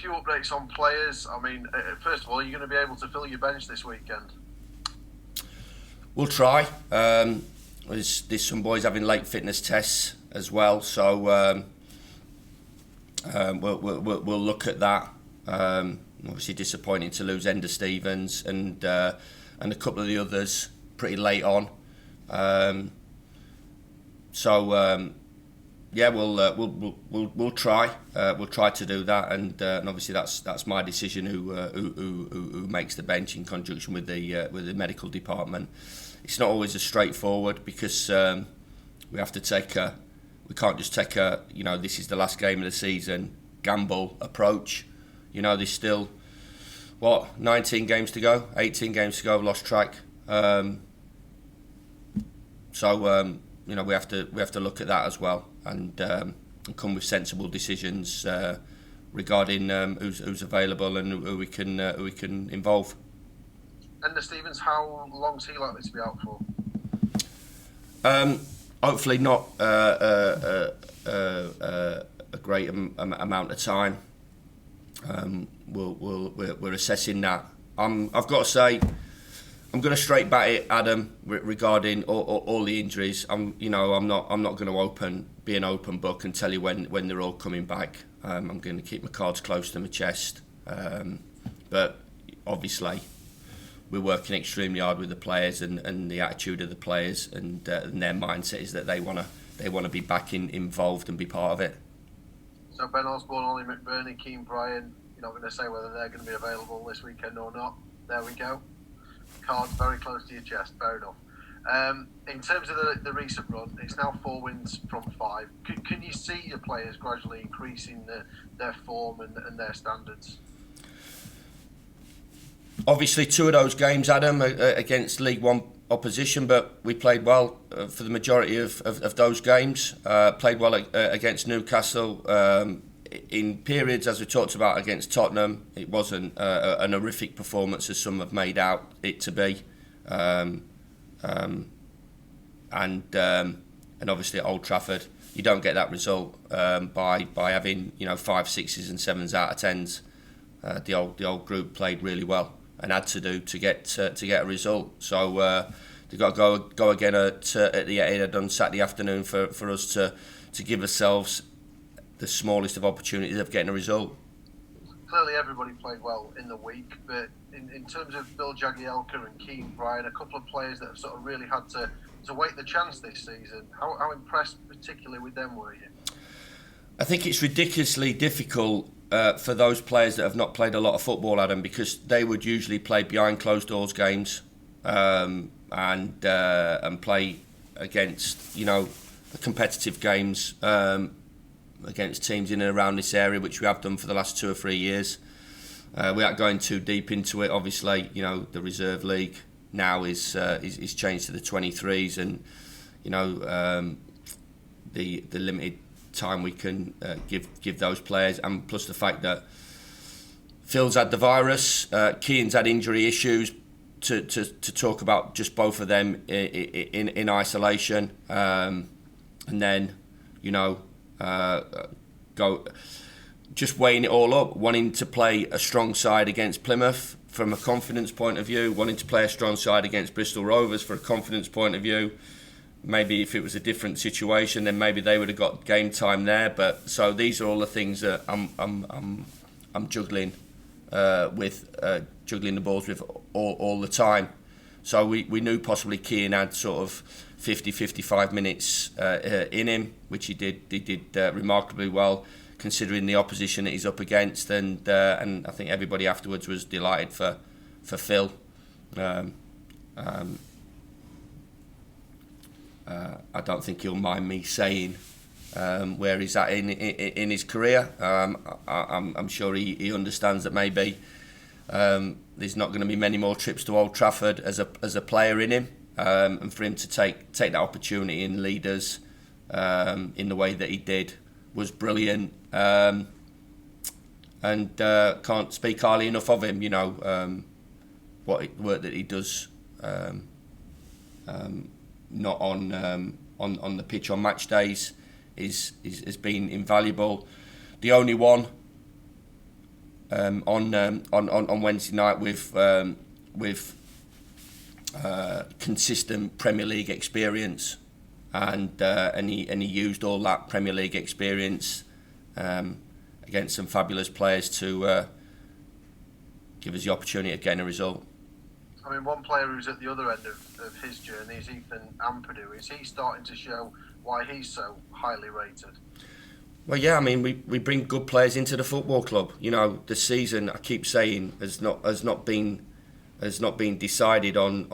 few updates on players. I mean, first of all, are you going to be able to fill your bench this weekend? We'll try. There's some boys having late fitness tests as well, so we'll look at that. Obviously disappointing to lose Ender Stevens and a couple of the others pretty late on. We'll try. We'll try to do that, and obviously that's my decision who makes the bench in conjunction with the medical department. It's not always as straightforward because we have to we can't just take this is the last game of the season gamble approach. There's still 19 games to go, 18 games to go. I've lost track. We have to look at that as well and come with sensible decisions regarding who's available and who we can involve. Ender Stevens, how long is he likely to be out for? Hopefully not a great amount of time. We're assessing that. I've got to say, I'm going to straight back it, Adam, regarding all the injuries. I'm not going to be an open book and tell you when they're all coming back. I'm going to keep my cards close to my chest. But obviously, we're working extremely hard with the players and the attitude of the players and their mindset is that they want to be back involved and be part of it. So Ben Osborne, Ollie McBurney, Keane Bryan, you're not going to say whether they're going to be available this weekend or not. There we go. Cards very close to your chest. Fair enough. In terms of the recent run, it's now 4 wins from 5. Can you see your players gradually increasing their form and their standards? Obviously, 2 of those games, Adam, against League One opposition, but we played well for the majority of those games. Played well against Newcastle. In periods, as we talked about, against Tottenham, it wasn't an horrific performance as some have made out it to be. And obviously at Old Trafford, you don't get that result by having 5, 6s and 7s out of 10s. The old group played really well and had to do to get a result. So they've got to go again at the Etihad on Saturday afternoon for us to give ourselves the smallest of opportunities of getting a result. Clearly everybody played well in the week, but in terms of Bill Jagielka and Keane Bryan, a couple of players that have sort of really had to wait the chance this season, how impressed particularly with them were you? I think it's ridiculously difficult for those players that have not played a lot of football, Adam, because they would usually play behind closed doors games and play against competitive games against teams in and around this area, which we have done for the last 2 or 3 years. We aren't going too deep into it. Obviously, the reserve league now is changed to the 23s, and the limited time we can give those players, and plus the fact that Phil's had the virus, Keane's had injury issues. To talk about just both of them in isolation, and then go just weighing it all up, wanting to play a strong side against Plymouth from a confidence point of view, wanting to play a strong side against Bristol Rovers for a confidence point of view. Maybe if it was a different situation, then maybe they would have got game time there. But so these are all the things that I'm juggling juggling the balls with all the time. So we knew possibly Keane had sort of 50-55 minutes in him, which he did remarkably well considering the opposition that he's up against, and I think everybody afterwards was delighted for Phil. I don't think he'll mind me saying where he's at in his career. I'm sure he understands that maybe there's not going to be many more trips to Old Trafford as a player in him, and for him to take that opportunity and lead us in the way that he did was brilliant. And can't speak highly enough of him. What work that he does, not on the pitch on match days, has been invaluable. The only one on Wednesday night with consistent Premier League experience, and he used all that Premier League experience against some fabulous players to give us the opportunity of getting a result. I mean, one player who's at the other end of his journey is Ethan Ampadu. Is he starting to show why he's so highly rated? Well, yeah, I mean, we bring good players into the football club. You know, the season, I keep saying, has not been decided on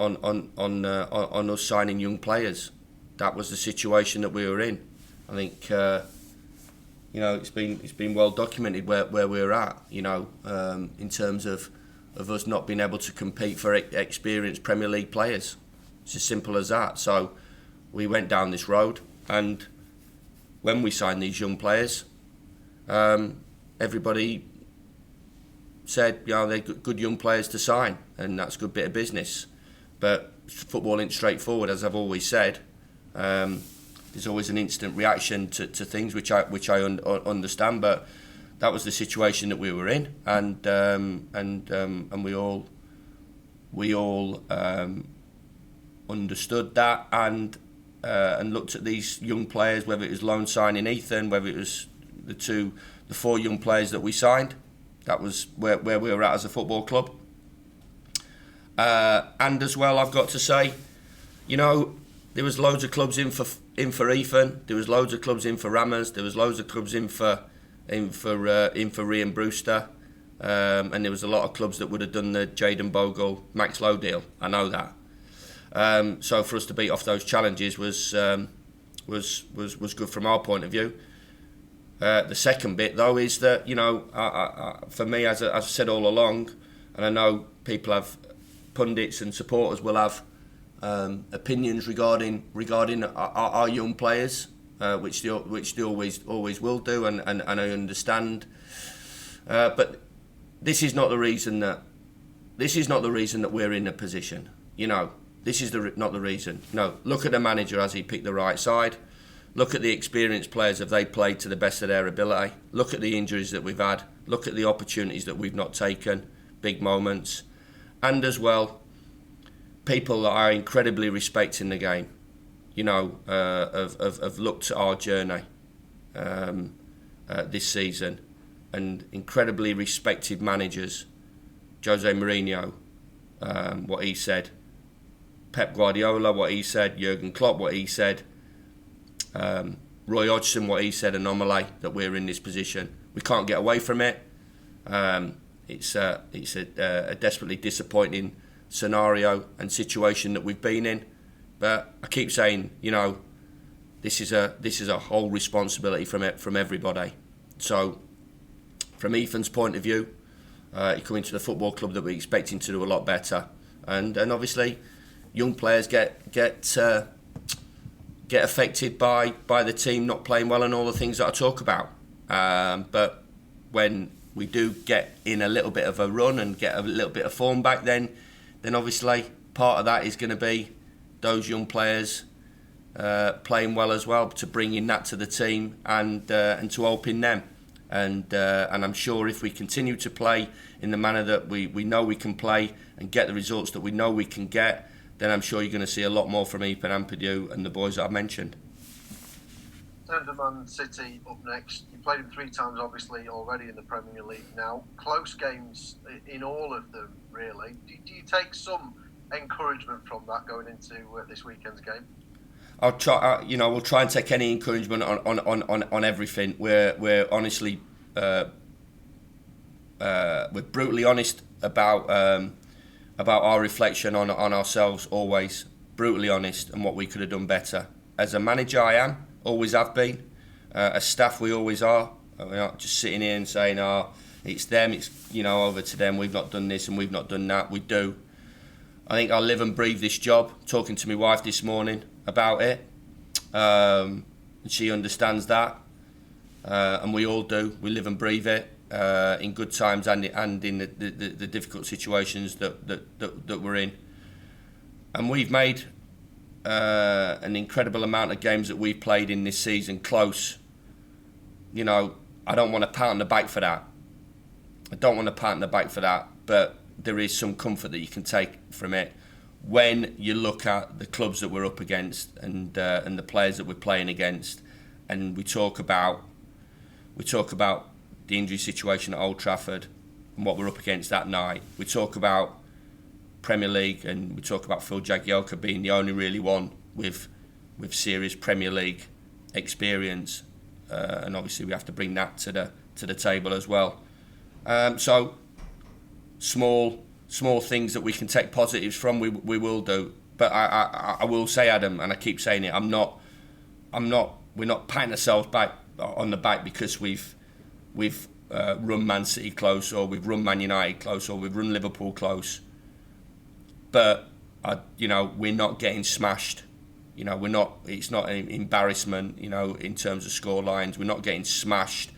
us signing young players. That was the situation that we were in. I think you know, it's been well documented where we're at. You know, in terms of us not being able to compete for experienced Premier League players. It's as simple as that. So we went down this road, and when we signed these young players, everybody said, you know, they're good young players to sign, and that's a good bit of business. But football ain't straightforward, as I've always said. There's always an instant reaction to things, which I understand, but that was the situation that we were in, and we all understood that, and looked at these young players, whether it was loan signing Ethan, whether it was the 4 young players that we signed. That was where we were at as a football club. And as well, I've got to say, you know, there was loads of clubs in for Ethan. There was loads of clubs in for Rammers. There was loads of clubs in for Rhian Brewster. And there was a lot of clubs that would have done the Jayden Bogle, Max Lowe deal. I know that. So for us to beat off those challenges was good from our point of view. The second bit, though, is that, you know, for me, as I've said all along, and I know people have, pundits and supporters will have opinions regarding our young players, which they always will do, and I understand. But this is not the reason that we're in a position. You know, this is not the reason. No, look at the manager. Has he picked the right side? Look at the experienced players. Have they played to the best of their ability? Look at the injuries that we've had. Look at the opportunities that we've not taken, big moments. And as well, people that I incredibly respect in the game, you know, have looked at our journey this season, and incredibly respected managers. Jose Mourinho, what he said. Pep Guardiola, what he said. Jurgen Klopp, what he said. Roy Hodgson, what he said, anomaly that we're in this position. We can't get away from it. It's a desperately disappointing scenario and situation that we've been in. But I keep saying, you know, this is a whole responsibility from everybody. So, from Ethan's point of view, he coming to the football club that we expect him to do a lot better, and obviously, young players get affected by the team not playing well and all the things that I talk about. But when we do get in a little bit of a run and get a little bit of form back, then obviously part of that is going to be those young players playing well as well, to bring in that to the team and to open them. And I'm sure if we continue to play in the manner that we know we can play and get the results that we know we can get, then I'm sure you're going to see a lot more from Ethan Ampadu and the boys that I've mentioned. In terms of Man City up next, you played them 3 times obviously already in the Premier League now. Close games in all of them, really. Do you take some encouragement from that going into this weekend's game? I'll try. We'll try and take any encouragement on everything. We're honestly, we're brutally honest about our reflection on ourselves. Always brutally honest, and what we could have done better. As a manager, I am, always have been. As staff, we always are. We're not just sitting here and saying, "Oh, it's them. It's over to them. We've not done this and we've not done that." We do. I think I live and breathe this job. Talking to my wife this morning about it, and she understands that, and we all do. We live and breathe it in good times and in the difficult situations that we're in. And we've made an incredible amount of games that we've played in this season close. I don't want to pat on the back for that. I don't want to pat on the back for that, but there is some comfort that you can take from it when you look at the clubs that we're up against and the players that we're playing against, and we talk about the injury situation at Old Trafford and what we're up against that night. We talk about Premier League, and we talk about Phil Jagielka being the only really one with serious Premier League experience, and obviously we have to bring that to the table as well. So small things that we can take positives from, we will do. But I will say, Adam, and I keep saying it, we're not patting ourselves back on the back because we've run Man City close, or we've run Man United close, or we've run Liverpool close. But we're not getting smashed. It's not an embarrassment, in terms of score lines. We're not getting smashed.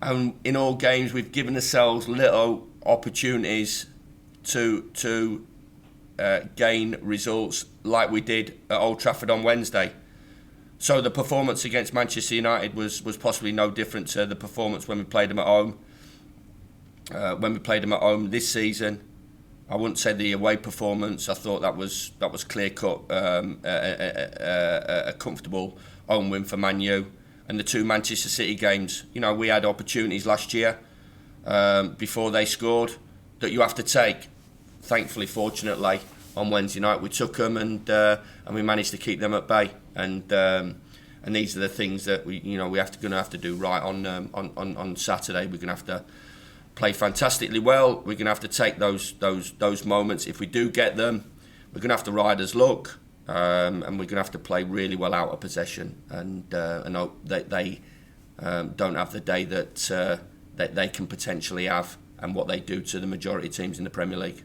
And in all games, we've given ourselves little opportunities to gain results, like we did at Old Trafford on Wednesday. So the performance against Manchester United was possibly no different to the performance when we played them at home. This season, I wouldn't say the away performance. I thought that was clear cut, a comfortable home win for Man U. And the two Manchester City games, we had opportunities last year before they scored that you have to take. Thankfully, fortunately, on Wednesday night we took them and we managed to keep them at bay. And these are the things that we gonna have to do right on Saturday. We're gonna have to play fantastically well. We're gonna have to take those moments. If we do get them, we're gonna have to ride as luck. And we're going to have to play really well out of possession, and hope that they don't have the day that they can potentially have, and what they do to the majority teams in the Premier League.